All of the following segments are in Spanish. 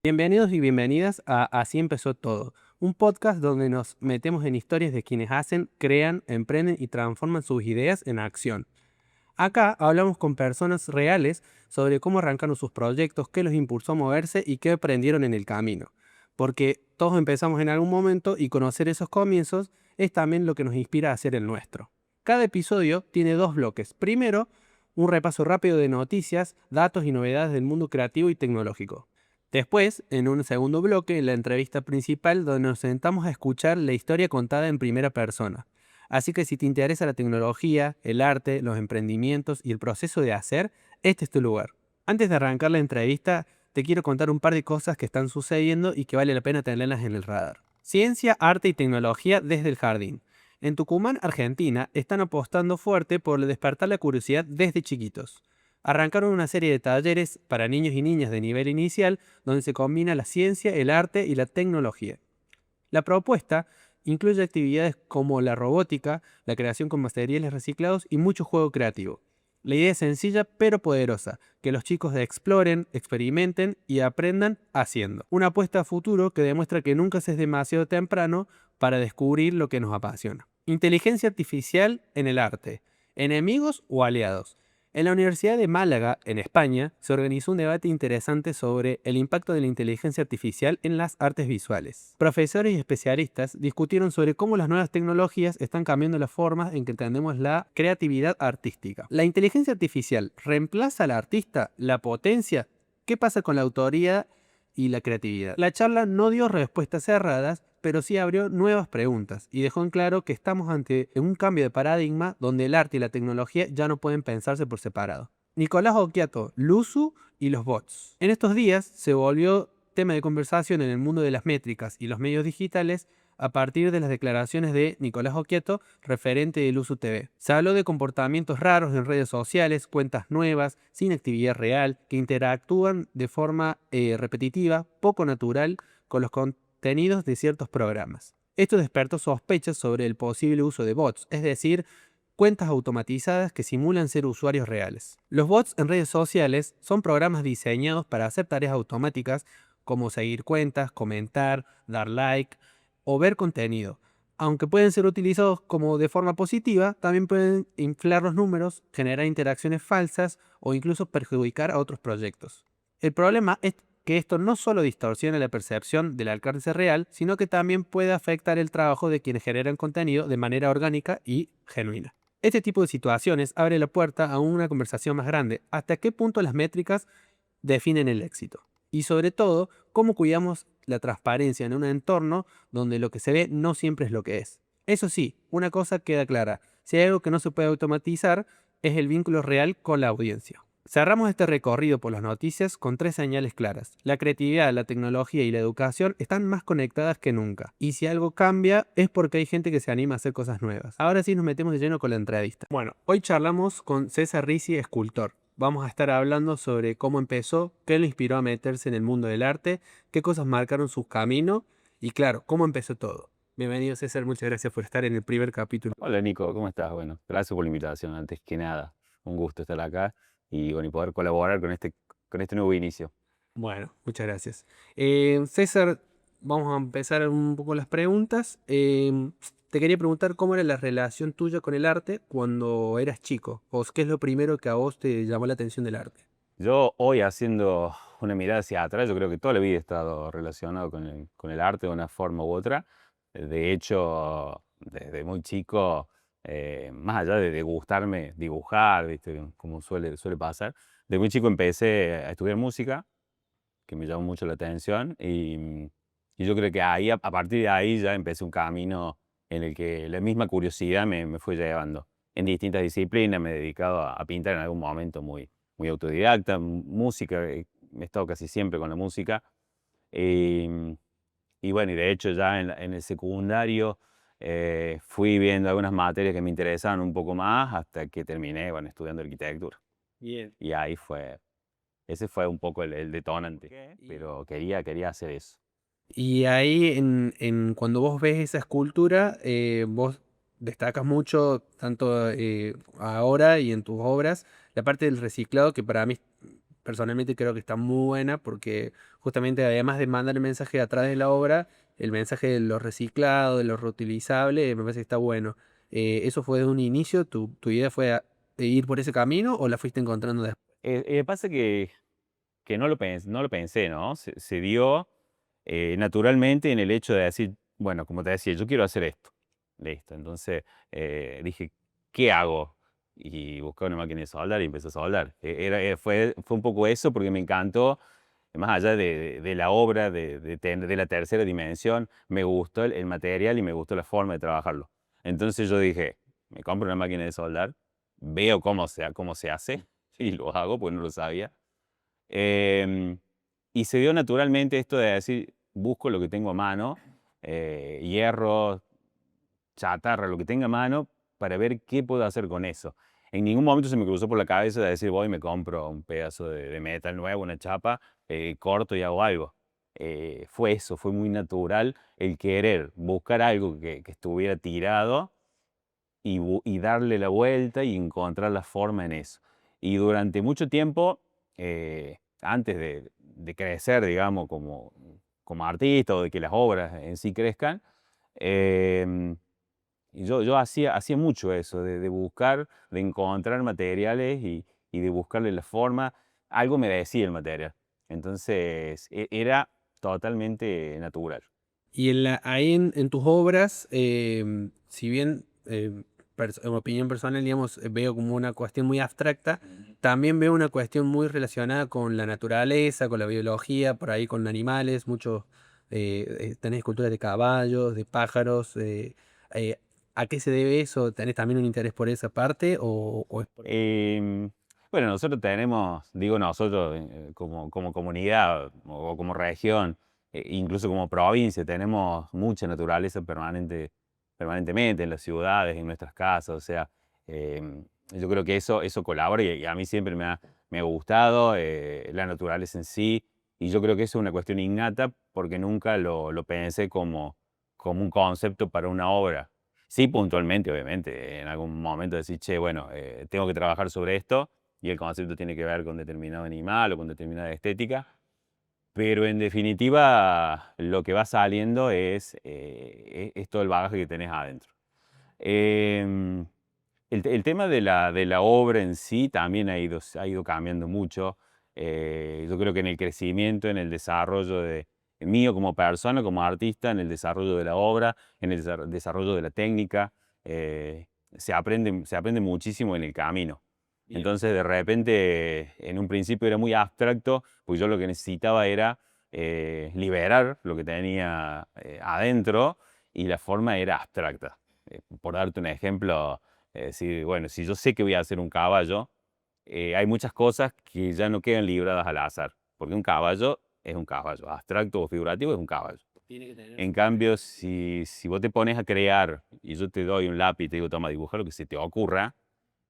Bienvenidos y bienvenidas a Así empezó todo, un podcast donde nos metemos en historias de quienes hacen, crean, emprenden y transforman sus ideas en acción. Acá hablamos con personas reales sobre cómo arrancaron sus proyectos, qué los impulsó a moverse y qué aprendieron en el camino. Porque todos empezamos en algún momento y conocer esos comienzos es también lo que nos inspira a hacer el nuestro. Cada episodio tiene dos bloques. Primero, un repaso rápido de noticias, datos y novedades del mundo creativo y tecnológico. Después, en un segundo bloque, la entrevista principal donde nos sentamos a escuchar la historia contada en primera persona. Así que si te interesa la tecnología, el arte, los emprendimientos y el proceso de hacer, este es tu lugar. Antes de arrancar la entrevista, te quiero contar un par de cosas que están sucediendo y que vale la pena tenerlas en el radar. Ciencia, arte y tecnología desde el jardín. En Tucumán, Argentina, están apostando fuerte por despertar la curiosidad desde chiquitos. Arrancaron una serie de talleres para niños y niñas de nivel inicial donde se combina la ciencia, el arte y la tecnología. La propuesta incluye actividades como la robótica, la creación con materiales reciclados y mucho juego creativo. La idea es sencilla pero poderosa, que los chicos exploren, experimenten y aprendan haciendo. Una apuesta a futuro que demuestra que nunca se es demasiado temprano para descubrir lo que nos apasiona. Inteligencia artificial en el arte. ¿Enemigos o aliados? En la Universidad de Málaga, en España, se organizó un debate interesante sobre el impacto de la inteligencia artificial en las artes visuales. Profesores y especialistas discutieron sobre cómo las nuevas tecnologías están cambiando las formas en que entendemos la creatividad artística. ¿La inteligencia artificial reemplaza al artista? ¿La potencia? ¿Qué pasa con la autoría y la creatividad? La charla no dio respuestas cerradas, pero sí abrió nuevas preguntas y dejó en claro que estamos ante un cambio de paradigma donde el arte y la tecnología ya no pueden pensarse por separado. Nicolás Occhiato, Luzu y los bots. En estos días se volvió tema de conversación en el mundo de las métricas y los medios digitales a partir de las declaraciones de Nicolás Occhiato, referente de Luzu TV. Se habló de comportamientos raros en redes sociales, cuentas nuevas, sin actividad real, que interactúan de forma repetitiva, poco natural, con los contenidos de ciertos programas. Esto despertó sospechas sobre el posible uso de bots, es decir, cuentas automatizadas que simulan ser usuarios reales. Los bots en redes sociales son programas diseñados para hacer tareas automáticas como seguir cuentas, comentar, dar like o ver contenido. Aunque pueden ser utilizados como de forma positiva, también pueden inflar los números, generar interacciones falsas o incluso perjudicar a otros proyectos. El problema es que esto no solo distorsiona la percepción del alcance real, sino que también puede afectar el trabajo de quienes generan contenido de manera orgánica y genuina. Este tipo de situaciones abre la puerta a una conversación más grande. ¿Hasta qué punto las métricas definen el éxito? Y sobre todo, ¿cómo cuidamos la transparencia en un entorno donde lo que se ve no siempre es lo que es? Eso sí, una cosa queda clara. Si hay algo que no se puede automatizar, es el vínculo real con la audiencia. Cerramos este recorrido por las noticias con tres señales claras. La creatividad, la tecnología y la educación están más conectadas que nunca. Y si algo cambia es porque hay gente que se anima a hacer cosas nuevas. Ahora sí nos metemos de lleno con la entrevista. Bueno, hoy charlamos con César Ricci, escultor. Vamos a estar hablando sobre cómo empezó, qué lo inspiró a meterse en el mundo del arte, qué cosas marcaron su camino y claro, cómo empezó todo. Bienvenido César, muchas gracias por estar en el primer capítulo. Hola Nico, ¿cómo estás? Bueno, gracias por la invitación, antes que nada. Un gusto estar acá y, bueno, y poder colaborar con este nuevo inicio. Bueno, muchas gracias. César, vamos a empezar un poco las preguntas. Te quería preguntar cómo era la relación tuya con el arte cuando eras chico. ¿O qué es lo primero que a vos te llamó la atención del arte? Yo hoy, haciendo una mirada hacia atrás, yo creo que toda la vida he estado relacionado con el arte de una forma u otra. De hecho, desde muy chico, más allá de gustarme dibujar, ¿viste? Como suele pasar, de muy chico empecé a estudiar música, que me llamó mucho la atención, y yo creo que ahí, a partir de ahí ya empecé un camino en el que la misma curiosidad me fue llevando. En distintas disciplinas me he dedicado a pintar en algún momento muy autodidacta, música, he estado casi siempre con la música. Y, y bueno, y de hecho ya en el secundario fui viendo algunas materias que me interesaban un poco más hasta que terminé, bueno, estudiando arquitectura. Bien. Y ahí ese fue un poco el detonante, Ok. pero quería hacer eso. Y ahí, cuando vos ves esa escultura, vos destacas mucho, tanto ahora y en tus obras, la parte del reciclado, que para mí personalmente creo que está muy buena porque justamente además de mandar el mensaje atrás de la obra, el mensaje de lo reciclado, de lo reutilizable, me parece que está bueno. ¿Eso fue de un inicio? ¿Tu idea fue ir por ese camino o la fuiste encontrando después? Pasa que no lo pensé, ¿no? Se dio naturalmente en el hecho de decir, bueno, como te decía, yo quiero hacer esto. Listo. Entonces dije, ¿qué hago? Y busqué una máquina de soldar y empecé a soldar. Fue un poco eso porque me encantó, más allá de la obra, de la tercera dimensión, me gustó el material y me gustó la forma de trabajarlo. Entonces yo dije, me compro una máquina de soldar, veo cómo se hace y lo hago, porque no lo sabía. Em, y se dio naturalmente esto de decir, busco lo que tengo a mano, hierro, chatarra, lo que tenga a mano, para ver qué puedo hacer con eso. En ningún momento se me cruzó por la cabeza de decir, voy y me compro un pedazo de metal nuevo, una chapa, corto y hago algo. Fue eso, fue muy natural el querer buscar algo que estuviera tirado y darle la vuelta y encontrar la forma en eso. Y durante mucho tiempo, antes de crecer, digamos, como artista o de que las obras en sí crezcan, em, y yo hacía mucho eso, de buscar, de encontrar materiales y de buscarle la forma. Algo me decía el material. Entonces, era totalmente natural. Y ahí en tus obras, si bien en opinión personal, digamos, veo como una cuestión muy abstracta, también veo una cuestión muy relacionada con la naturaleza, con la biología, por ahí con animales, muchos, tenés esculturas de caballos, de pájaros. Eh, ¿A qué se debe eso? ¿Tenés también un interés por esa parte o es Em, bueno, nosotros tenemos, digo nosotros, como comunidad o como región, incluso como provincia, tenemos mucha naturaleza permanentemente en las ciudades, en nuestras casas, o sea, yo creo que eso colabora y a mí siempre me ha gustado la naturaleza en sí, y yo creo que eso es una cuestión innata porque nunca lo pensé como un concepto para una obra. Sí, puntualmente, obviamente. En algún momento decir, che, bueno, tengo que trabajar sobre esto y el concepto tiene que ver con determinado animal o con determinada estética, pero en definitiva lo que va saliendo es todo el bagaje que tenés adentro. Em, el tema de la obra en sí también ha ido cambiando mucho. Yo creo que en el crecimiento, en el desarrollo mío como persona, como artista, en el desarrollo de la obra, en el desarrollo de la técnica, eh, se aprende muchísimo en el camino. bien? Entonces, de repente, en un principio era muy abstracto, pues yo lo que necesitaba era liberar lo que tenía adentro y la forma era abstracta. Por darte un ejemplo, bueno, si yo sé que voy a hacer un caballo, hay muchas cosas que ya no quedan libradas al azar, porque un caballo es un caballo, abstracto o figurativo es un caballo. Tiene que tener En su cambio, coherencia. si vos te pones a crear y yo te doy un lápiz y te digo, toma, dibuja lo que se te ocurra,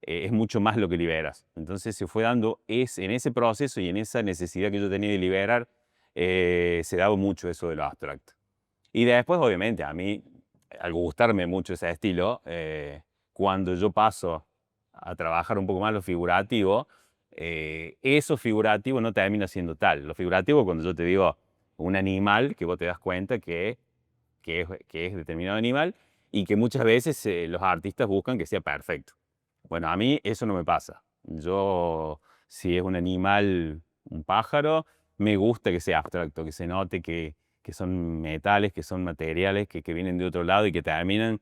es mucho más lo que liberas. Entonces se fue dando en ese proceso y en esa necesidad que yo tenía de liberar, se daba mucho eso de lo abstracto. Y después, obviamente, a mí, al gustarme mucho ese estilo, cuando yo paso a trabajar un poco más lo figurativo, eso figurativo no termina siendo tal. Lo figurativo, cuando yo te digo un animal, que vos te das cuenta que es determinado animal y que muchas veces los artistas buscan que sea perfecto. Bueno, a mí eso no me pasa. Yo, si es un animal, un pájaro, me gusta que sea abstracto, que se note que son metales, que son materiales, que vienen de otro lado y que terminan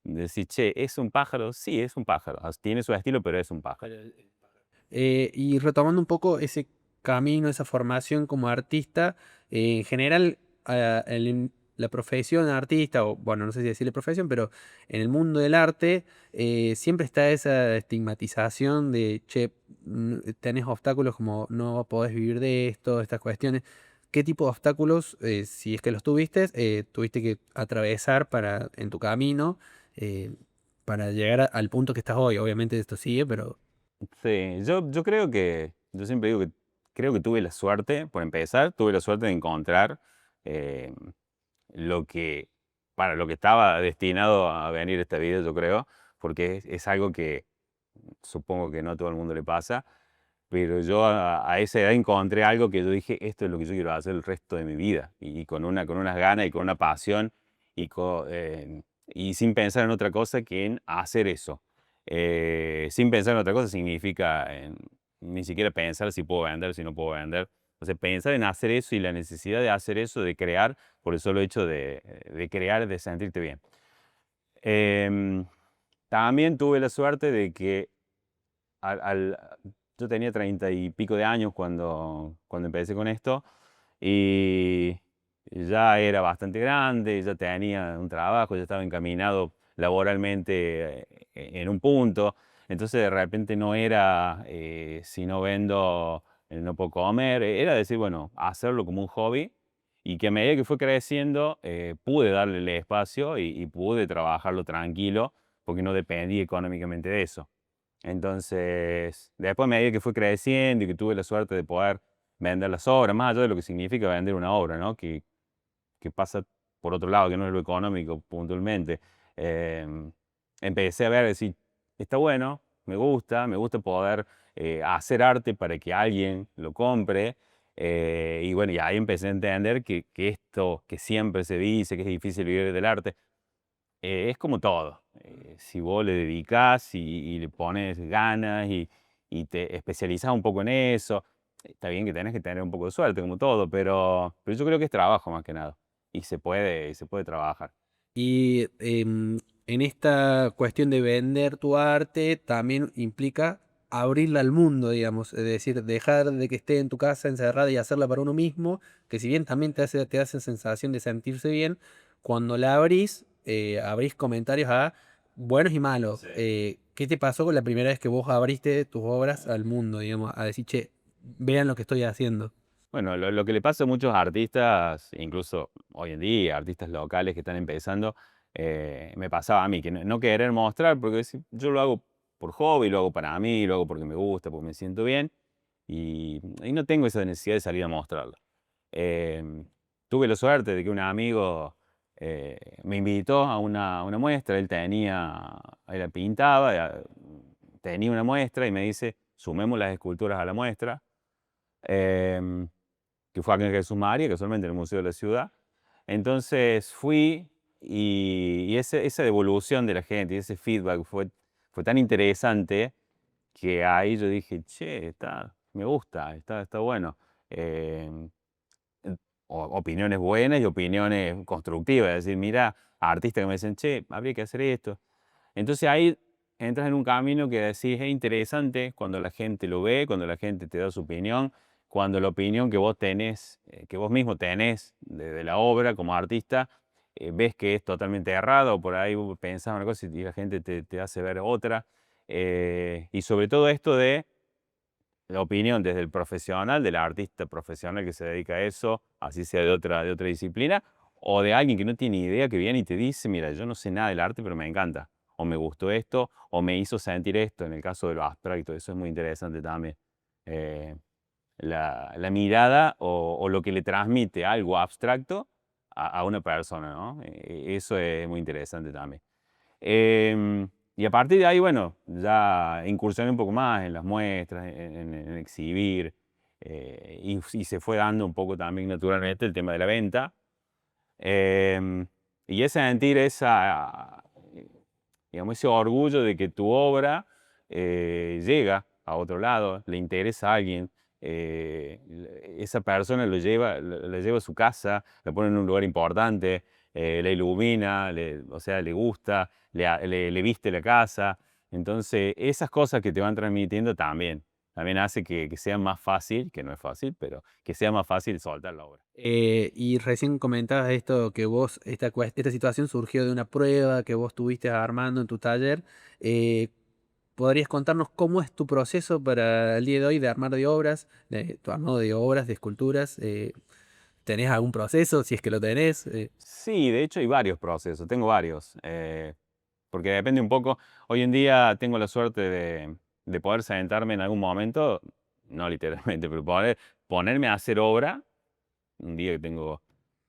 de decir, che, ¿es un pájaro? Sí, es un pájaro. Tiene su estilo, pero es un pájaro. Y retomando un poco ese camino, esa formación como artista, en general, la profesión de artista, o bueno, no sé si decirle profesión, pero en el mundo del arte siempre está esa estigmatización de, che, tenés obstáculos como no podés vivir de esto, estas cuestiones. ¿Qué tipo de obstáculos, si es que los tuviste, tuviste que atravesar en tu camino eh, para llegar al punto que estás hoy? Obviamente esto sigue, pero... Sí, yo creo yo siempre digo que creo que tuve la suerte, por empezar, tuve la suerte de encontrar eh, lo que, para lo que estaba destinado a venir esta vida, yo creo, porque es algo que supongo que no a todo el mundo le pasa, pero yo a esa edad encontré algo que yo dije, esto es lo que yo quiero hacer el resto de mi vida, y con unas ganas y con una pasión, y sin pensar en otra cosa que en hacer eso. Sin pensar en otra cosa significa ni siquiera pensar si puedo vender, si no puedo vender. O sea, pensar en hacer eso y la necesidad de hacer eso, de crear, por el solo hecho de crear, de sentirte bien. Em, También tuve la suerte de que al, al- yo tenía 30 y pico de años cuando empecé con esto, y ya era bastante grande, ya tenía un trabajo, ya estaba encaminado laboralmente en un punto. Entonces de repente no era, si no vendo, no puedo comer, era decir, bueno, hacerlo como un hobby, y que a medida que fue creciendo pude darle el espacio y pude trabajarlo tranquilo porque no dependía económicamente de eso. Entonces, después a medida que fue creciendo y que tuve la suerte de poder vender las obras, más allá de lo que significa vender una obra, ¿no? Que pasa por otro lado, que no es lo económico puntualmente, em, empecé a ver, decir, está bueno, me gusta poder hacer arte para que alguien lo compre. Y bueno, y ahí empecé a entender que esto que siempre se dice, que es difícil vivir del arte, es como todo. Si vos le dedicás y le pones ganas y te especializás un poco en eso, está bien que tenés que tener un poco de suerte, como todo, pero yo creo que es trabajo más que nada. Y se puede trabajar. Y en esta cuestión de vender tu arte también implica abrirla al mundo, digamos, es decir, dejar de que esté en tu casa encerrada y hacerla para uno mismo, que si bien también te hace sensación de sentirse bien, cuando la abrís, abrís comentarios a buenos y malos. Sí. ¿Qué te pasó con la primera vez que vos abriste tus obras al mundo, digamos, a decir, che, vean lo que estoy haciendo? Bueno, lo que le pasa a muchos artistas, incluso hoy en día, artistas locales que están empezando, me pasaba a mí, que no querer mostrar, porque yo lo hago por hobby, lo hago para mí, lo hago porque me gusta, porque me siento bien, y no tengo esa necesidad de salir a mostrarlo. Em, Tuve la suerte de que un amigo me invitó a una muestra, él pintaba, tenía una muestra y me dice, sumemos las esculturas a la muestra. Em, que fue acá en Jesús María, casualmente en el Museo de la Ciudad. Entonces fui, y esa devolución de la gente y ese feedback fue tan interesante que ahí yo dije, che, me gusta, está bueno. Eh, Opiniones buenas y opiniones constructivas, es decir, mira, artistas que me dicen, che, habría que hacer esto. Entonces ahí entras en un camino que decís, es interesante cuando la gente lo ve, cuando la gente te da su opinión, cuando la opinión que vos tenés, que vos mismo tenés de la obra como artista, ves que es totalmente errado, por ahí vos pensás una cosa y la gente te hace ver otra. Y sobre todo esto de la opinión desde el profesional, del artista profesional que se dedica a eso, así sea de otra disciplina, o de alguien que no tiene idea, que viene y te dice, mira, yo no sé nada del arte, pero me encanta, o me gustó esto, o me hizo sentir esto, en el caso de lo abstracto, eso es muy interesante también. Eh, la mirada o lo que le transmite algo abstracto a una persona, ¿no? Eso es muy interesante también. Y a partir de ahí, bueno, ya incursioné un poco más en las muestras, en exhibir, y se fue dando un poco también naturalmente el tema de la venta. Em, y ese sentir digamos, ese orgullo de que tu obra llega a otro lado, le interesa a alguien, esa persona la lleva a su casa, la pone en un lugar importante, la ilumina, o sea, le gusta, le viste la casa. Entonces, esas cosas que te van transmitiendo también hace que sea más fácil, que no es fácil, pero que sea más fácil soltar la obra. Y recién comentabas esto que vos, esta situación surgió de una prueba que vos tuviste armando en tu taller. Eh, ¿Podrías contarnos cómo es tu proceso para el día de hoy de armar de obras, de tu armado de obras, de esculturas? ¿Tenés algún proceso, si es que lo tenés? Sí, de hecho hay varios procesos, tengo varios, porque depende un poco. Hoy en día tengo la suerte de poder sentarme en algún momento, no literalmente, pero ponerme a hacer obra, un día que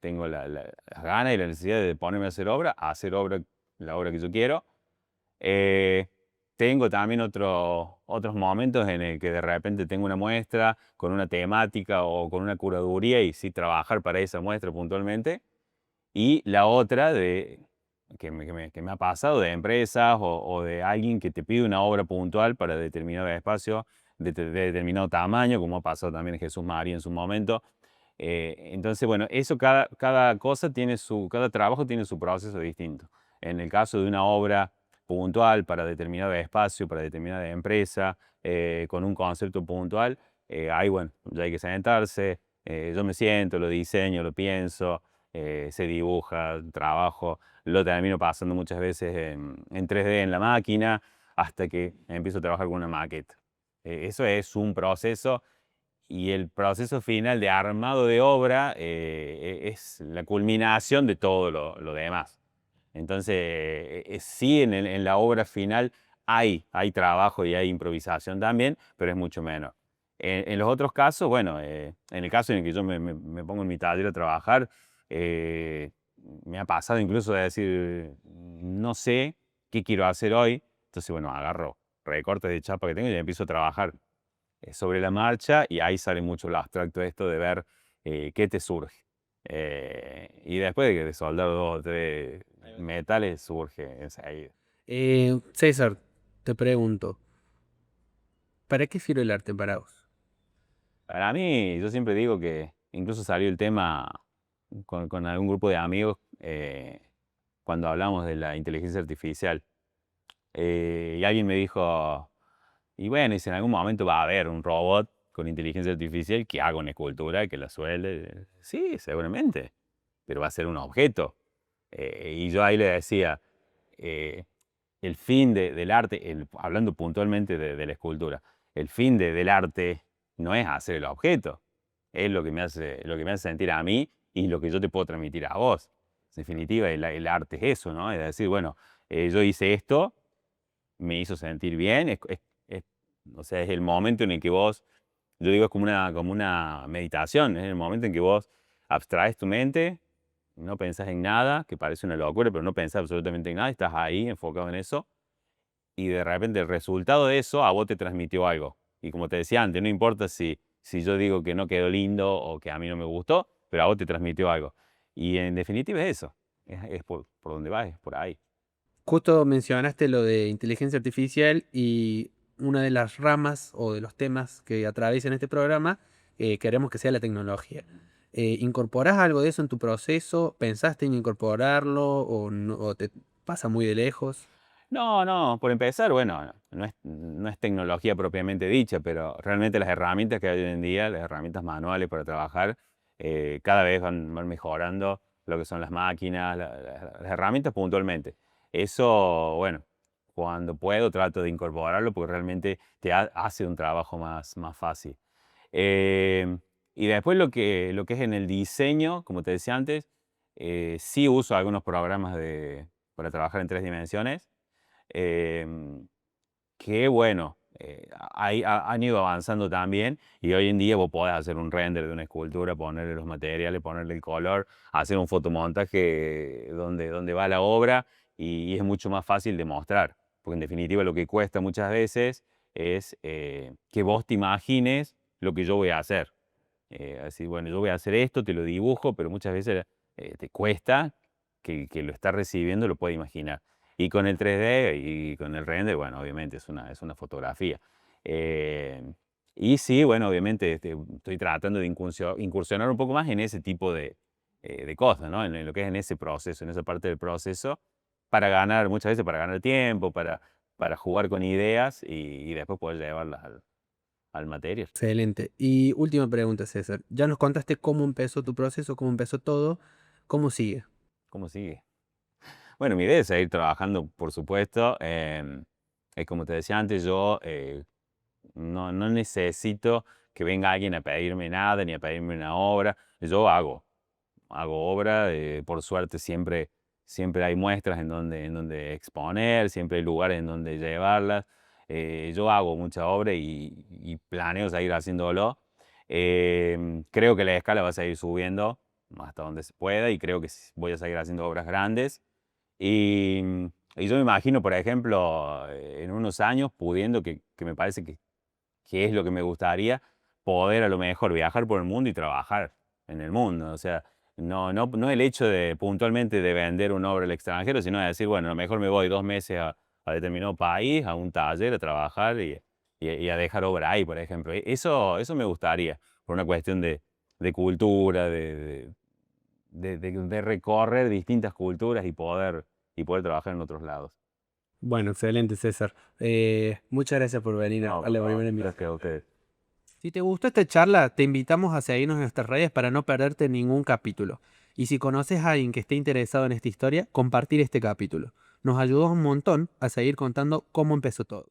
tengo las ganas y la necesidad de ponerme a hacer obra, la obra que yo quiero. tengo también otros momentos en el que de repente tengo una muestra con una temática o con una curaduría y sí trabajar para esa muestra puntualmente. Y la otra que me ha pasado de empresas o de alguien que te pide una obra puntual para determinado espacio, de determinado tamaño, como ha pasado también en Jesús María en su momento. Entonces, bueno, eso cada cosa tiene cada trabajo tiene su proceso distinto. En el caso de una obra puntual para determinado espacio, para determinada empresa, con un concepto puntual, ahí, bueno, ya hay que sentarse, yo me siento, lo diseño, lo pienso, se dibuja, trabajo, lo termino pasando muchas veces en 3D en la máquina hasta que empiezo a trabajar con una maqueta. Eso es un proceso y el proceso final de armado de obra es la culminación de todo lo demás. Entonces, sí, en la obra final hay trabajo y hay improvisación también, pero es mucho menos. En los otros casos, bueno, en el caso en el que yo me pongo en mi taller a trabajar, eh, me ha pasado incluso de decir, no sé qué quiero hacer hoy, entonces, bueno, agarro recortes de chapa que tengo y empiezo a trabajar sobre la marcha y ahí sale mucho lo abstracto esto de ver qué te surge. Y después de soldar dos o tres metales surge enseguida. César, te pregunto, ¿para qué sirve el arte para vos? Para mí, yo siempre digo que incluso salió el tema con algún grupo de amigos cuando hablamos de la inteligencia artificial. Y alguien me dijo, y bueno, y si en algún momento va a haber un robot con inteligencia artificial que haga una escultura, que la suele. Sí, seguramente, pero va a ser un objeto. Y yo ahí le decía, eh, el fin del arte, hablando puntualmente de la escultura, el fin del arte no es hacer el objeto, es lo que me hace sentir a mí y lo que yo te puedo transmitir a vos. En definitiva, el arte es eso, ¿no? Es decir, bueno, yo hice esto, me hizo sentir bien, es- o sea, es el momento en el que vos, yo digo, es como una meditación, es el momento en que vos abstraes tu mente, no pensás en nada, que parece una locura, pero no pensás absolutamente en nada, estás ahí enfocado en eso, y de repente el resultado de eso a vos te transmitió algo. Y como te decía antes, no importa si yo digo que no quedó lindo o que a mí no me gustó, pero a vos te transmitió algo. Y en definitiva es eso, es por donde vas, es por ahí. Justo mencionaste lo de inteligencia artificial y una de las ramas o de los temas que atraviesan este programa, queremos que sea la tecnología. ¿Incorporás algo de eso en tu proceso? ¿Pensaste en incorporarlo o te pasa muy de lejos? No, no, por empezar, bueno, no es tecnología propiamente dicha, pero realmente las herramientas que hay hoy en día, las herramientas manuales para trabajar, cada vez van mejorando lo que son las máquinas, las herramientas puntualmente. Eso, bueno, cuando puedo trato de incorporarlo porque realmente hace un trabajo más fácil. Eh, y después lo que es en el diseño, como te decía antes, sí uso algunos programas para trabajar en 3 dimensiones. Em, que bueno, han ido avanzando también y hoy en día vos podés hacer un render de una escultura, ponerle los materiales, ponerle el color, hacer un fotomontaje donde va la obra y es mucho más fácil de mostrar, porque en definitiva lo que cuesta muchas veces es que vos te imagines lo que yo voy a hacer. Así, bueno, yo voy a hacer esto, te lo dibujo, pero muchas veces te cuesta que lo está recibiendo lo pueda imaginar. Y con el 3D y con el render, bueno, obviamente es una fotografía. Eh, y sí, bueno, obviamente estoy tratando de incursionar un poco más en ese tipo de cosas, ¿no? En lo que es en ese proceso, en esa parte del proceso, para ganar, muchas veces para ganar tiempo, para jugar con ideas y después poder llevarlas al material. Excelente. Y última pregunta, César. Ya nos contaste cómo empezó tu proceso, cómo empezó todo. ¿Cómo sigue? ¿Cómo sigue? Bueno, mi idea es seguir trabajando, por supuesto. Es como te decía antes, yo no necesito que venga alguien a pedirme nada ni a pedirme una obra. Yo hago obra. Por suerte siempre hay muestras en donde exponer, siempre hay lugares en donde llevarlas. Yo hago mucha obra y planeo seguir haciéndolo. Creo que la escala va a seguir subiendo hasta donde se pueda y creo que voy a seguir haciendo obras grandes. Y, y yo me imagino, por ejemplo, en unos años pudiendo, que me parece que es lo que me gustaría, poder a lo mejor viajar por el mundo y trabajar en el mundo. O sea, no el hecho de puntualmente de vender una obra al extranjero, sino de decir, bueno, a lo mejor me voy 2 meses a determinado país, a un taller, a trabajar y a dejar obra ahí, por ejemplo. Eso me gustaría, por una cuestión de cultura, de recorrer distintas culturas y poder trabajar en otros lados. Bueno, excelente, César. Muchas gracias por venir No, a por la favor, primera emisión. gracias a ustedes. Si te gustó esta charla, te invitamos a seguirnos en nuestras redes para no perderte ningún capítulo. Y si conoces a alguien que esté interesado en esta historia, compartir este capítulo. Nos ayudó un montón a seguir contando cómo empezó todo.